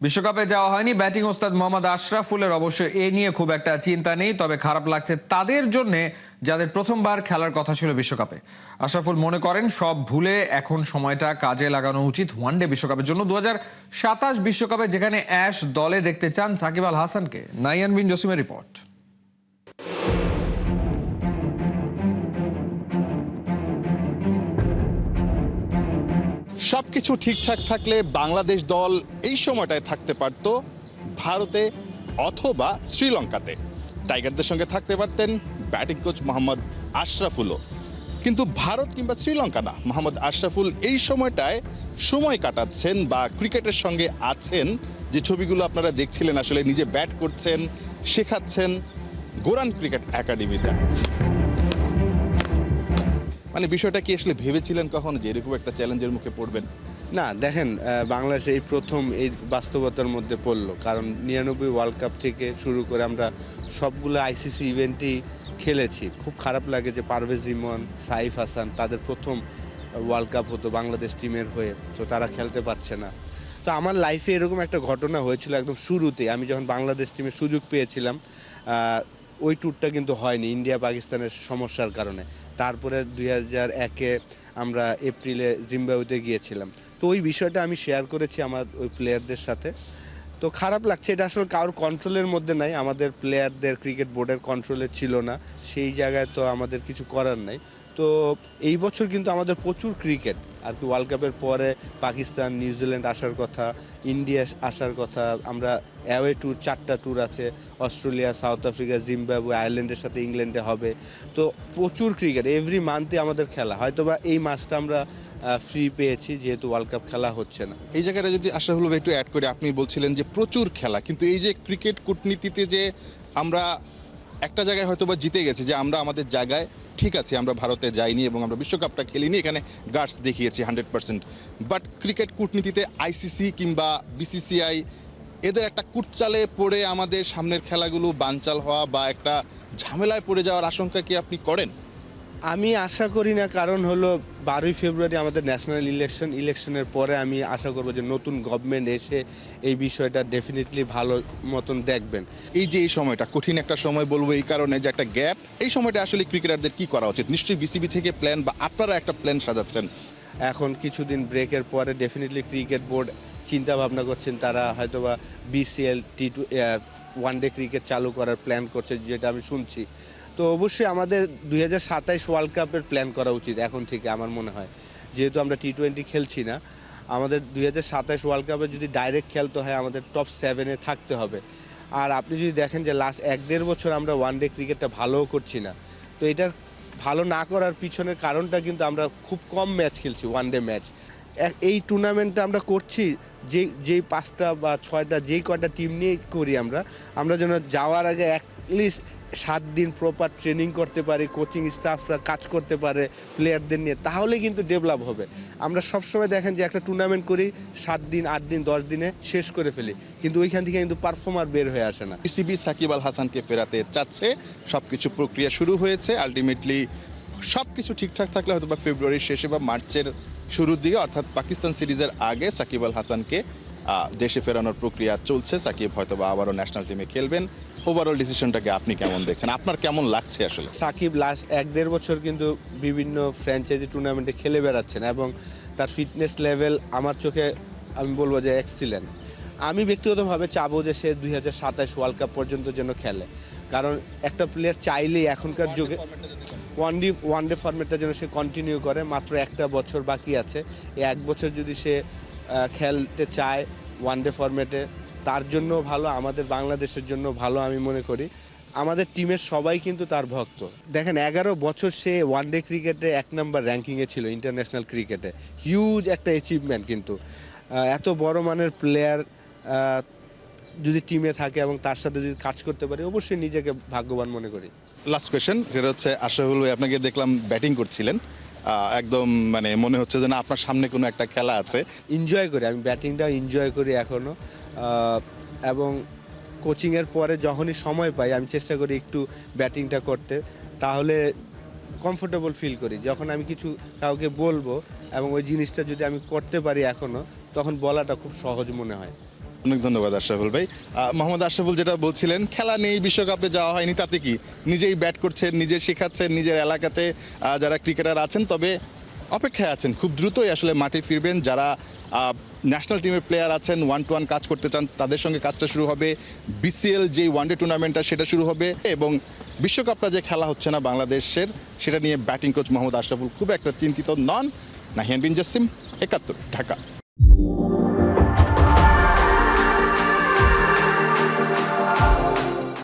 বিশ্বকাপে যাওয়া হয়নি ব্যাটিং ওস্তাদ মোহাম্মদ আশরাফুলের অবশ্য এ নিয়ে খুব একটা চিন্তা নেই, তবে খারাপ লাগছে তাদের জন্য যাদের প্রথমবার খেলার কথা ছিল বিশ্বকাপে। আশরাফুল মনে করেন সব ভুলে এখন সময়টা কাজে লাগানো উচিত ওয়ানডে বিশ্বকাপের জন্য। 2027 বিশ্বকাপে যেখানে অ্যাশ দলে দেখতে চান সাকিব আল হাসানকে। নাইয়ান বিন জসিমের রিপোর্ট। সবকিছু ঠিকঠাক থাকলে বাংলাদেশ দল এই সময়টায় থাকতে পারত ভারতে অথবা শ্রীলঙ্কাতে। টাইগারদের সঙ্গে থাকতে পারতেন ব্যাটিং কোচ মোহাম্মদ আশরাফুলও। কিন্তু ভারত কিংবা শ্রীলঙ্কা না, মোহাম্মদ আশরাফুল এই সময়টায় সময় কাটাচ্ছেন বা ক্রিকেটের সঙ্গে আছেন। যে ছবিগুলো আপনারা দেখছিলেন, আসলে নিজে ব্যাট করছেন, শেখাচ্ছেন গোরান ক্রিকেট একাডেমিতে। মানে বিষয়টা কি আসলে ভেবেছিলেন কখনো যে এরকম একটা চ্যালেঞ্জের মুখে পড়বেন? না, দেখেন, বাংলাদেশ এই প্রথম এই বাস্তবতার মধ্যে পড়লো। কারণ 99 ওয়ার্ল্ড কাপ থেকে শুরু করে আমরা সবগুলো আইসিসি ইভেন্টই খেলেছি। খুব খারাপ লাগে যে পারভেজ ইমন, সাইফ হাসান তাদের প্রথম ওয়ার্ল্ড কাপ হতো বাংলাদেশ টিমের হয়ে, তো তারা খেলতে পারছে না। তো আমার লাইফে এরকম একটা ঘটনা হয়েছিল একদম শুরুতে, আমি যখন বাংলাদেশ টিমে সুযোগ পেয়েছিলাম। ওই ট্যুরটা কিন্তু হয়নি ইন্ডিয়া পাকিস্তানের সমস্যার কারণে। তারপরে 2001-এ আমরা এপ্রিলে জিম্বাবুতে গিয়েছিলাম। তো ওই বিষয়টা আমি শেয়ার করেছি আমার ওই প্লেয়ারদের সাথে। তো খারাপ লাগছে, এটা আসলে কারোর কন্ট্রোলের মধ্যে নাই, আমাদের প্লেয়ারদের ক্রিকেট বোর্ডের কন্ট্রোলে ছিল না। সেই জায়গায় তো আমাদের কিছু করার নাই। তো এই বছর কিন্তু আমাদের প্রচুর ক্রিকেট আর কি। ওয়ার্ল্ড কাপের পরে পাকিস্তান, নিউজিল্যান্ড আসার কথা, ইন্ডিয়া আসার কথা। আমরা অ্যাওয়ে ট্যুর 4টা ট্যুর আছে, অস্ট্রেলিয়া, সাউথ আফ্রিকা, জিম্বাবুয়ে, আয়ারল্যান্ডের সাথে ইংল্যান্ডে হবে। তো প্রচুর ক্রিকেট এভরি মান্থে আমাদের খেলা। হয়তোবা এই মাসটা আমরা ফ্রি পেয়েছি যেহেতু ওয়ার্ল্ড কাপ খেলা হচ্ছে না। এই জায়গাটা যদি আশরাফুল ভাই একটু অ্যাড করে, আপনি বলছিলেন যে প্রচুর খেলা, কিন্তু এই যে ক্রিকেট কূটনীতিতে যে আমরা একটা জায়গায় হয়তো বা জিতে গেছি, যে আমরা আমাদের জায়গায় ঠিক আছে, আমরা ভারতে যাইনি এবং আমরা বিশ্বকাপটা খেলিনি, এখানে গার্ডস দেখিয়েছি 100%। বাট ক্রিকেট কূটনীতিতে আইসিসি কিংবা বিসিসিআই এদের একটা কুটচালে পড়ে আমাদের সামনের খেলাগুলো বানচাল হওয়া বা একটা ঝামেলায় পড়ে যাওয়ার আশঙ্কা কি আপনি করেন? আমি আশা করি না, কারণ হলো 12ই ফেব্রুয়ারি আমাদের ন্যাশনাল ইলেকশনের পরে আমি আশা করব যে নতুন গভর্নমেন্ট এসে এই বিষয়টা ডেফিনেটলি ভালো মতন দেখবেন। এই যে এই সময়টা কঠিন একটা সময় বলবো এই কারণে যে একটা গ্যাপ, এই সময়টা আসলে ক্রিকেটারদের কি করা উচিত? নিশ্চয়ই বিসিবি থেকে প্ল্যান বা আপনারা একটা প্ল্যান সাজাচ্ছেন। এখন কিছুদিন ব্রেকের পরে ডেফিনেটলি ক্রিকেট বোর্ড চিন্তা ভাবনা করছেন, তারা হয়তোবা বিসিএল ওয়ানডে ক্রিকেট চালু করার প্ল্যান করছে, যেটা আমি শুনছি। তো অবশ্যই আমাদের 2027 ওয়ার্ল্ড কাপের প্ল্যান করা উচিত এখন থেকে আমার মনে হয়। যেহেতু আমরা টি-20 খেলছি না, আমাদের 2027 ওয়ার্ল্ড কাপে যদি ডাইরেক্ট খেলতে হয় আমাদের টপ 7-এ থাকতে হবে। আর আপনি যদি দেখেন যে লাস্ট 1-1.5 বছর আমরা ওয়ানডে ক্রিকেটটা ভালোও করছি না। তো এটা ভালো না করার পিছনের কারণটা কিন্তু আমরা খুব কম ম্যাচ খেলছি, ওয়ানডে ম্যাচ। এই টুর্নামেন্টটা আমরা করছি যেই 5টা বা 6টা যেই কয়টা টিম নিয়ে করি আমরা যেন যাওয়ার আগে অ্যাটলিস্ট 7 দিন প্রপার ট্রেনিং করতে পারি, কোচিং স্টাফরা কাজ করতে পারে প্লেয়ারদের নিয়ে, তাহলে কিন্তু ডেভেলপ হবে। আমরা সবসময় দেখেন যে একটা টুর্নামেন্ট করি 7 দিন, 8 দিন, 10 দিনে শেষ করে ফেলি, কিন্তু ওইখান থেকে কিন্তু পারফর্মার বের হয়ে আসে না। বিসিবি সাকিব আল হাসানকে ফেরাতে চাচ্ছে, সবকিছু প্রক্রিয়া শুরু হয়েছে। আলটিমেটলি সবকিছু ঠিকঠাক থাকলে হয়তো বা ফেব্রুয়ারির শেষে বা মার্চের শুরুর দিকে, অর্থাৎ পাকিস্তান সিরিজের আগে সাকিব আল হাসানকে দেশে ফেরানোর প্রক্রিয়া চলছে। সাকিব হয়তো বা আবারও ন্যাশনাল টিমে খেলবেন। ওভারঅল ডিসিশনটাকে আপনি কেমন দেখছেন? আপনার কেমন লাগছে আসলে? সাকিব লাস্ট 1-1.5 বছর কিন্তু বিভিন্ন ফ্র্যাঞ্চাইজি টুর্নামেন্টে খেলে বেড়াচ্ছেন এবং তার ফিটনেস লেভেল আমার চোখে আমি বলবো যে এক্সিলেন্ট। আমি ব্যক্তিগতভাবে চাবো যে সে 2027 ওয়ার্ল্ড কাপ পর্যন্ত যেন খেলে, কারণ একটা প্লেয়ার চাইলেই এখনকার যুগে ওয়ানডে ফরম্যাটটা যেন সে কন্টিনিউ করে। মাত্র একটা বছর বাকি আছে, এই 1 বছর যদি সে খেলতে চায় ওয়ানডে ফরম্যাটে, তার জন্য ভালো, আমাদের বাংলাদেশের জন্য ভালো আমি মনে করি। আমাদের টিমের সবাই কিন্তু তার ভক্ত। দেখেন 11 বছর সে ওয়ানডে ক্রিকেটে 1 নম্বর র্যাঙ্কিংয়ে ছিল ইন্টারন্যাশনাল ক্রিকেটে। হিউজ একটা অ্যাচিভমেন্ট, কিন্তু এত বড় মানের প্লেয়ার যদি টিমে থাকে এবং তার সাথে যদি কাজ করতে পারি, অবশ্যই নিজেকে ভাগ্যবান মনে করি। লাস্ট কোয়েশ্চেন, যেটা হচ্ছে আশরাফুল ভাই, আপনাকে দেখলাম ব্যাটিং করছিলেন, একদম মানে মনে হচ্ছে যে না আপনার সামনে কোনো একটা খেলা আছে। এনজয় করি, আমি ব্যাটিংটা এনজয় করি এখনও, এবং কোচিংয়ের পরে যখনই সময় পাই আমি চেষ্টা করি একটু ব্যাটিংটা করতে, তাহলে কমফোর্টেবল ফিল করি। যখন আমি কিছু কাউকে বলবো এবং ওই জিনিসটা যদি আমি করতে পারি এখনও, তখন বলাটা খুব সহজ মনে হয়। অনেক ধন্যবাদ আশরাফুল ভাই। মোহাম্মদ আশরাফুল যেটা বলছিলেন, খেলা নেই, বিশ্বকাপে যাওয়া হয়নি, তাতে কি? নিজেই ব্যাট করছেন, নিজে শেখাচ্ছেন, নিজের এলাকাতে যারা ক্রিকেটার আছেন, তবে অপেক্ষায় আছেন, খুব দ্রুতই আসলে মাঠে ফিরবেন। যারা ন্যাশনাল টিমের প্লেয়ার আছেন, 1-to-1 কাজ করতে চান, তাদের সঙ্গে কাজটা শুরু হবে। বিসিএল যেই ওয়ানডে টুর্নামেন্টটা সেটা শুরু হবে, এবং বিশ্বকাপটা যে খেলা হচ্ছে না বাংলাদেশের, সেটা নিয়ে ব্যাটিং কোচ মোহাম্মদ আশরাফুল খুব একটা চিন্তিত নন। নাহিয়ান বিন জাসিম, ৭১, ঢাকা।